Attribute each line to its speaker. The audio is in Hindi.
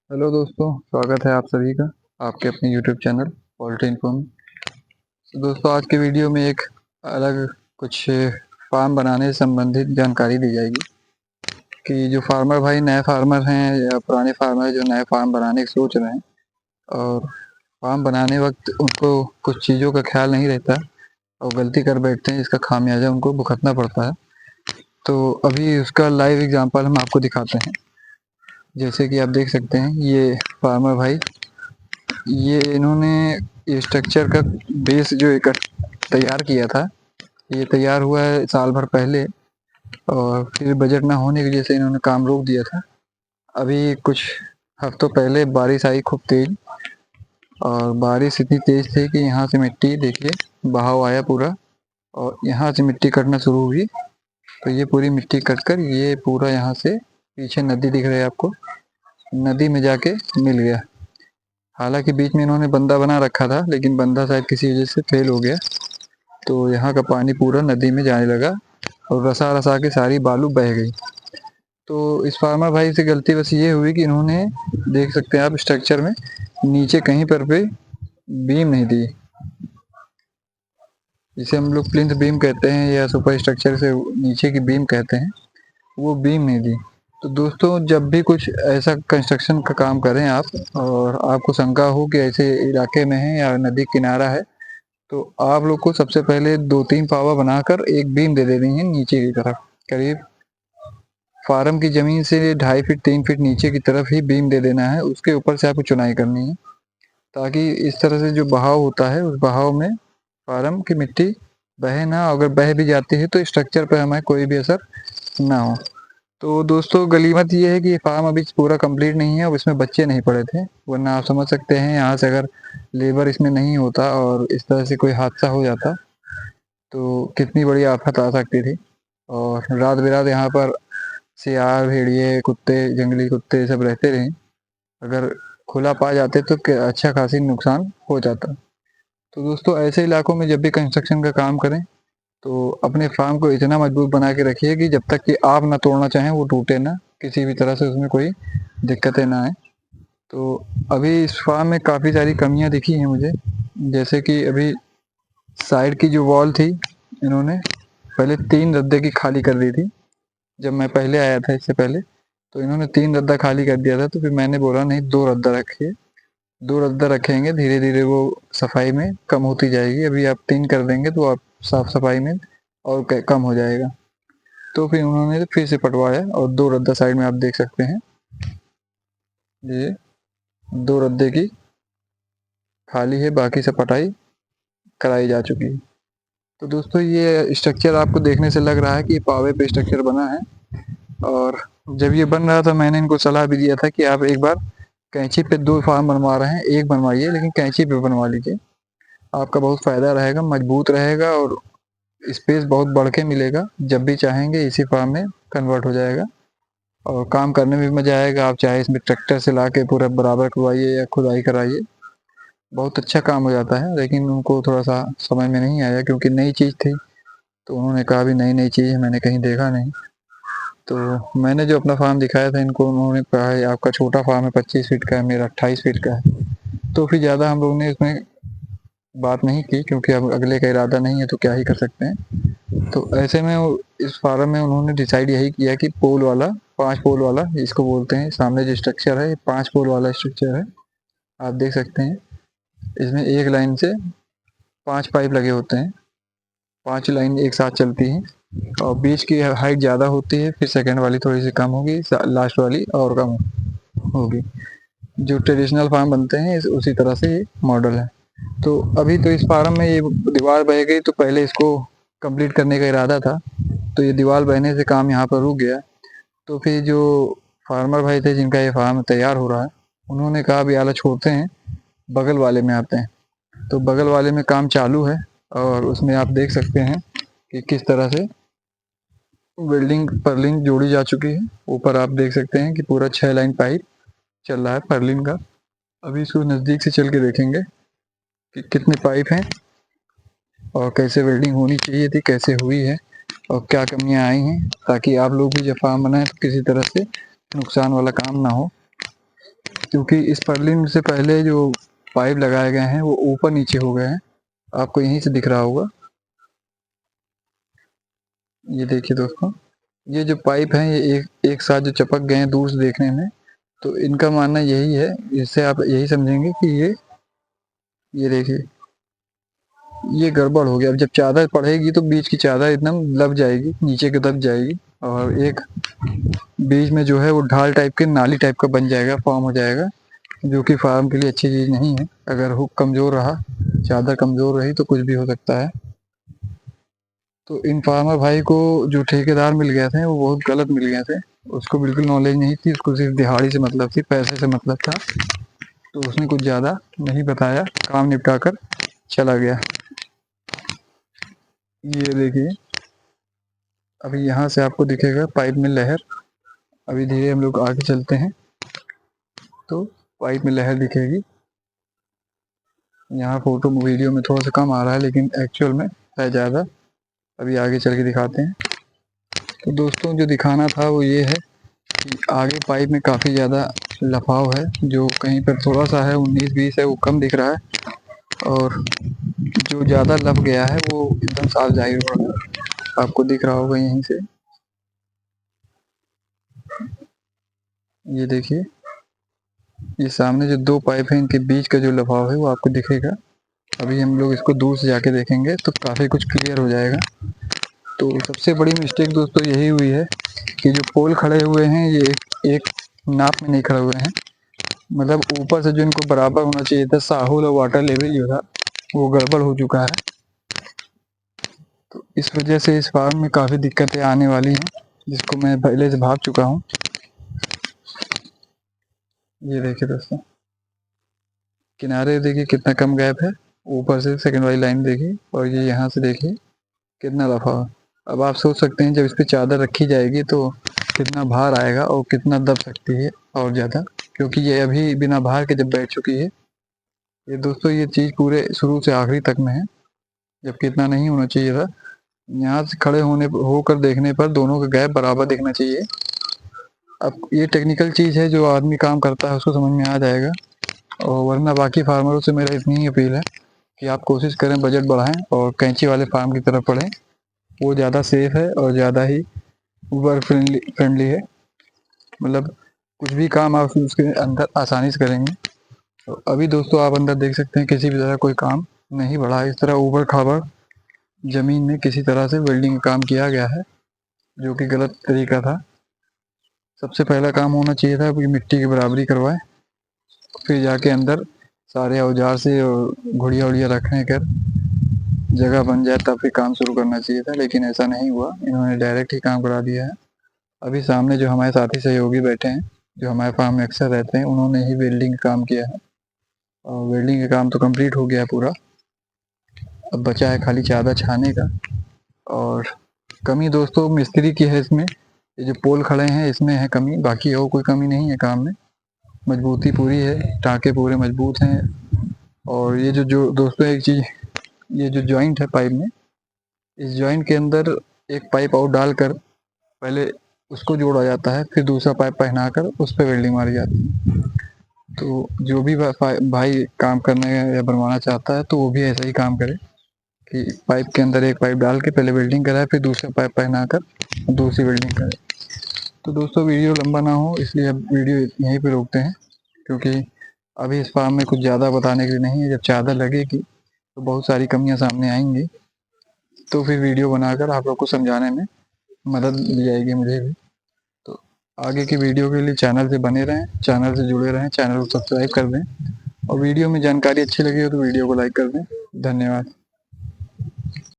Speaker 1: हेलो दोस्तों, स्वागत है आप सभी का आपके अपने यूट्यूब चैनल पोल्ट्री इन्फो में। तो दोस्तों, आज के वीडियो में एक अलग कुछ फार्म बनाने से संबंधित जानकारी दी जाएगी कि जो फार्मर भाई नए फार्मर हैं या पुराने फार्मर जो नए फार्म बनाने की सोच रहे हैं और फार्म बनाने वक्त उनको कुछ चीज़ों का ख्याल नहीं रहता और गलती कर बैठते हैं, इसका खामियाजा उनको भुगतना पड़ता है। तो अभी उसका लाइव एग्जांपल हम आपको दिखाते हैं। जैसे कि आप देख सकते हैं, ये फार्मर भाई, ये इन्होंने ये स्ट्रक्चर का बेस जो एक तैयार किया था, ये तैयार हुआ है साल भर पहले और फिर बजट ना होने की वजह से इन्होंने काम रोक दिया था। अभी कुछ हफ्तों पहले बारिश आई खूब तेज, और बारिश इतनी तेज थी कि यहाँ से मिट्टी देखिए बहाव आया पूरा, और यहाँ से मिट्टी कटना शुरू हुई। तो ये पूरी मिट्टी कटकर ये पूरा यहाँ से पीछे नदी दिख रही है आपको, नदी में जाके मिल गया। हालांकि बीच में इन्होंने बंदा बना रखा था, लेकिन बंदा शायद किसी वजह से फेल हो गया, तो यहाँ का पानी पूरा नदी में जाने लगा और रसा रसा के सारी बालू बह गई। तो इस फार्मर भाई से गलती बस ये हुई कि इन्होंने, देख सकते हैं आप स्ट्रक्चर में, नीचे कहीं पर भी बीम नहीं दी, जिसे हम लोग प्लिंथ बीम कहते हैं या सुपर स्ट्रक्चर से नीचे की बीम कहते हैं, वो बीम नहीं दी। तो दोस्तों, जब भी कुछ ऐसा कंस्ट्रक्शन का काम करें आप और आपको शंका हो कि ऐसे इलाके में है या नदी किनारा है, तो आप लोग को सबसे पहले 2-3 पावा बनाकर एक बीम दे देनी है नीचे की तरफ, करीब फार्म की जमीन से 2.5 फीट 3 फीट नीचे की तरफ ही बीम दे देना है। उसके ऊपर से आपको चुनाई करनी है, ताकि इस तरह से जो बहाव होता है उस बहाव में फार्म की मिट्टी बहे ना, अगर बह भी जाती है तो स्ट्रक्चर पर हमें कोई भी असर ना हो। तो दोस्तों, गलीमत ये है कि ये फार्म अभी पूरा कंप्लीट नहीं है और इसमें बच्चे नहीं पड़े थे, वरना आप समझ सकते हैं यहाँ से अगर लेबर इसमें नहीं होता और इस तरह से कोई हादसा हो जाता तो कितनी बड़ी आफत आ सकती थी। और रात बिरात यहाँ पर सियार, भेड़िए, कुत्ते, जंगली कुत्ते सब रहते रहे, अगर खुला पा जाते तो अच्छा खासी नुकसान हो जाता। तो दोस्तों, ऐसे इलाकों में जब भी कंस्ट्रक्शन का काम करें तो अपने फार्म को इतना मजबूत बना के रखिए कि जब तक कि आप ना तोड़ना चाहें वो टूटे ना, किसी भी तरह से उसमें कोई दिक्कतें ना आए। तो अभी इस फार्म में काफ़ी सारी कमियां दिखी हैं मुझे, जैसे कि अभी साइड की जो वॉल थी, इन्होंने पहले 3 रद्दे की खाली कर दी थी। जब मैं पहले आया था इससे पहले, तो इन्होंने 3 रद्दा खाली कर दिया था, तो फिर मैंने बोला नहीं, 2 रद्दा रखिए, 2 रद्दा रखेंगे, धीरे धीरे वो सफाई में कम होती जाएगी। अभी आप 3 कर देंगे तो आप साफ सफाई में और कम हो जाएगा। तो फिर उन्होंने फिर से पटवाया और 2 रद्दा साइड में आप देख सकते हैं, ये 2 रद्दे की खाली है, बाकी सब पटाई कराई जा चुकी है। तो दोस्तों, ये स्ट्रक्चर आपको देखने से लग रहा है कि ये पावे पे स्ट्रक्चर बना है, और जब ये बन रहा था मैंने इनको सलाह भी दिया था कि आप एक बार कैंची पे 2 फार्म बनवा रहे हैं, एक बनवाइए लेकिन कैंची पे बनवा लीजिए, आपका बहुत फ़ायदा रहेगा, मजबूत रहेगा और स्पेस बहुत बढ़ के मिलेगा। जब भी चाहेंगे इसी फार्म में कन्वर्ट हो जाएगा और काम करने में भी मज़ा आएगा। आप चाहे इसमें ट्रैक्टर से ला के पूरा बराबर करवाइए या खुदाई कराइए, बहुत अच्छा काम हो जाता है। लेकिन उनको थोड़ा सा समझ में नहीं आया, क्योंकि नई चीज़ थी, तो उन्होंने कहा भी नई नई चीज़ है, मैंने कहीं देखा नहीं। तो मैंने जो अपना फार्म दिखाया था इनको, उन्होंने कहा है आपका छोटा फार्म है, 25 फीट का है, मेरा 28 फीट का है। तो फिर ज़्यादा हम लोगों ने इसमें बात नहीं की, क्योंकि अब अगले का इरादा नहीं है तो क्या ही कर सकते हैं। तो ऐसे में इस फार्म में उन्होंने डिसाइड यही किया कि पोल वाला, 5 पोल वाला इसको बोलते हैं, सामने जो स्ट्रक्चर है ये 5 पोल वाला स्ट्रक्चर है। आप देख सकते हैं, इसमें एक लाइन से 5 पाइप लगे होते हैं, 5 लाइन एक साथ चलती हैं, और बीच की हाइट ज़्यादा होती है, फिर सेकंड वाली थोड़ी सी कम होगी, लास्ट वाली और कम होगी। जो ट्रेडिशनल फार्म बनते हैं उसी तरह से ये मॉडल है। तो अभी तो इस फार्म में ये दीवार बह गई, तो पहले इसको कंप्लीट करने का इरादा था, तो ये दीवार बहने से काम यहाँ पर रुक गया। तो फिर जो फार्मर भाई थे जिनका ये फार्म तैयार हो रहा है, उन्होंने कहा अभी आला छोड़ते हैं, बगल वाले में आते हैं। तो बगल वाले में काम चालू है, और उसमें आप देख सकते हैं कि किस तरह से वेल्डिंग पर्लिंग जोड़ी जा चुकी है। ऊपर आप देख सकते हैं कि पूरा 6 लाइन पाइप चल रहा है पर्लिंग का। अभी इसको नज़दीक से चल के देखेंगे कि कितने पाइप हैं और कैसे वेल्डिंग होनी चाहिए थी, कैसे हुई है और क्या कमियां आई हैं, ताकि आप लोग भी जब फार्म बनाएं तो किसी तरह से नुकसान वाला काम ना हो। क्योंकि इस पर्लिन से पहले जो पाइप लगाए गए हैं वो ऊपर नीचे हो गए हैं, आपको यहीं से दिख रहा होगा। ये देखिए दोस्तों, ये जो पाइप हैं ये एक साथ जो चपक गए हैं दूर से देखने में, तो इनका मानना यही है, इससे आप यही समझेंगे कि ये देखिए ये गड़बड़ हो गया। अब जब चादर पड़ेगी तो बीच की चादर एकदम लग जाएगी, नीचे की दब जाएगी, और एक बीच में जो है वो ढाल टाइप के नाली टाइप का बन जाएगा, फॉर्म हो जाएगा, जो कि फार्म के लिए अच्छी चीज़ नहीं है। अगर हुक कमज़ोर रहा, चादर कमज़ोर रही तो कुछ भी हो सकता है। तो इन फार्मर भाई को जो ठेकेदार मिल गए थे वो बहुत गलत मिल गए थे। उसको बिल्कुल नॉलेज नहीं थी, उसको सिर्फ दिहाड़ी से मतलब थी, पैसे से मतलब था। तो उसने कुछ ज़्यादा नहीं बताया, काम निपटा कर चला गया। ये देखिए, अभी यहाँ से आपको दिखेगा पाइप में लहर। अभी धीरे हम लोग आगे चलते हैं तो पाइप में लहर दिखेगी। यहाँ फोटो वीडियो में थोड़ा सा कम आ रहा है, लेकिन एक्चुअल में है ज़्यादा। अभी आगे चल के दिखाते हैं। तो दोस्तों जो दिखाना था वो ये है कि आगे पाइप में काफ़ी ज़्यादा लफाव है, जो कहीं पर थोड़ा सा है 19-20 है वो कम दिख रहा है, और जो ज़्यादा लप गया है वो एकदम साफ जाहिर हो रहा है, आपको दिख रहा होगा यहीं से। ये देखिए, ये सामने जो दो पाइप है इनके बीच का जो लफाव है वो आपको दिखेगा। अभी हम लोग इसको दूर से जाके देखेंगे तो काफ़ी कुछ क्लियर हो जाएगा। तो सबसे बड़ी मिस्टेक दोस्तों यही हुई है कि जो पोल खड़े हुए हैं ये एक नाप में नहीं खड़े हुए हैं। मतलब ऊपर से जो इनको बराबर होना चाहिए था, साहुल और वाटर लेवल जो था वो गड़बड़ हो चुका है। तो इस वजह से इस फार्म में काफ़ी दिक्कतें आने वाली हैं, जिसको मैं पहले से भाग चुका हूँ। ये देखिए दोस्तों, किनारे देखिए कितना कम गैप है, ऊपर से सेकंड वाली लाइन देखिए, और ये यहाँ से देखिए कितना दफा। अब आप सोच सकते हैं जब इस पर चादर रखी जाएगी तो कितना भार आएगा और कितना दब सकती है और ज़्यादा, क्योंकि ये अभी बिना भार के जब बैठ चुकी है। ये दोस्तों ये चीज़ पूरे शुरू से आखिरी तक में है, जबकि इतना नहीं होना चाहिए था। यहाँ से खड़े होकर देखने पर दोनों का गैप बराबर दिखना चाहिए। अब ये टेक्निकल चीज़ है, जो आदमी काम करता है उसको समझ में आ जाएगा। और वरना बाकी फार्मरों से मेरा इतनी ही अपील है कि आप कोशिश करें बजट बढ़ाएं और कैंची वाले फार्म की तरफ बढ़ें। वो ज़्यादा सेफ है और ज़्यादा ही वर्क फ्रेंडली है। मतलब कुछ भी काम आप उसके अंदर आसानी से करेंगे। तो अभी दोस्तों आप अंदर देख सकते हैं किसी भी तरह कोई काम नहीं बढ़ा, इस तरह ऊबड़ खाबड़ ज़मीन में किसी तरह से वेल्डिंग का काम किया गया है, जो कि गलत तरीका था। सबसे पहला काम होना चाहिए था कि मिट्टी की बराबरी करवाएं, फिर जाके अंदर सारे औजार से और घुड़िया उड़िया रखने कर जगह बन जाए तब फिर काम शुरू करना चाहिए था, लेकिन ऐसा नहीं हुआ। इन्होंने डायरेक्ट ही काम करा दिया है। अभी सामने जो हमारे साथी सहयोगी बैठे हैं, जो हमारे फार्म में अक्सर रहते हैं, उन्होंने ही वेल्डिंग का काम किया है, और वेल्डिंग का काम तो कंप्लीट हो गया है पूरा। अब बचा है खाली चादर छाने का। और कमी दोस्तों मिस्त्री की है इसमें, ये जो पोल खड़े हैं इसमें है कमी, बाकी और कोई कमी नहीं है काम में। मजबूती पूरी है, टाँके पूरे मजबूत हैं। और ये जो दोस्तों एक चीज़, ये जो जॉइंट है पाइप में, इस जॉइंट के अंदर एक पाइप और डालकर पहले उसको जोड़ा जाता है, फिर दूसरा पाइप पहनाकर उस पर वेल्डिंग मारी जाती है। तो जो भी भाई काम करने या बनवाना चाहता है तो वो भी ऐसा ही काम करे कि पाइप के अंदर एक पाइप डाल के पहले वेल्डिंग कराए, फिर दूसरा पाइप पहनाकर दूसरी वेल्डिंग करे। तो दोस्तों वीडियो लंबा ना हो इसलिए अब वीडियो यहीं पे रोकते हैं, क्योंकि अभी इस फार्म में कुछ ज़्यादा बताने के लिए नहीं है। जब चादर लगेगी तो बहुत सारी कमियां सामने आएंगी, तो फिर वीडियो बनाकर आप लोग को समझाने में मदद मिल जाएगी मुझे भी। तो आगे की वीडियो के लिए चैनल से बने रहें, चैनल से जुड़े रहें, चैनल को सब्सक्राइब कर दें, और वीडियो में जानकारी अच्छी लगी हो तो वीडियो को लाइक कर दें। धन्यवाद।